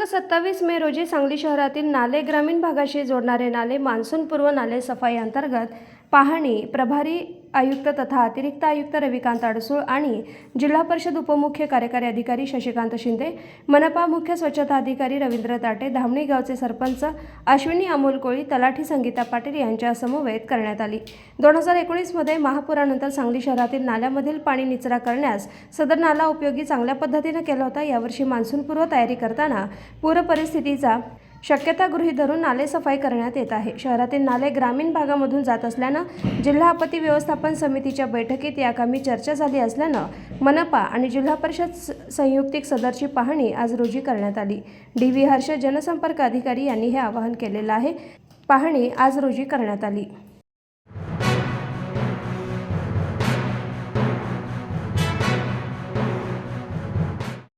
27 मे रोजी सांगली शहरातील नाले ग्रामीण भागाशी जोडणारे नाले मान्सूनपूर्व नाले सफाई अंतर्गत पाहणी प्रभारी आयुक्त तथा अतिरिक्त आयुक्त रविकांत अडसूळ आणि जिल्हा परिषद उपमुख्य कार्यकारी अधिकारी शशिकांत शिंदे, मनपा मुख्य स्वच्छता अधिकारी रवींद्र ताटे, धामणी गावचे सरपंच अश्विनी अमोल कोळी, तलाठी संगीता पाटील यांच्या समवेत करण्यात आली। 2019 मध्ये महापुरानंतर सांगली शहरातील नाल्यामधील पाणी निचरा करण्यास सदर नाला उपयोगी चांगल्या पद्धतीने केला होता। यावर्षी मान्सूनपूर्व तयारी करताना पूर परिस्थितीचा शक्यता गृहीत धरून नाले सफाई करण्यात येत आहे। शहरातील नाले ग्रामीण भागामधून जात असल्यानं जिल्हा आपत्ती व्यवस्थापन समितीच्या बैठकीत याकामी चर्चा झाली असल्यानं मनपा आणि जिल्हा परिषद संयुक्तिक सदरची पाहणी आज रोजी करण्यात आली। डी.व्ही. हर्ष जनसंपर्क अधिकारी यांनी हे आवाहन केलेलं आहे। पाहणी आज रोजी करण्यात आली।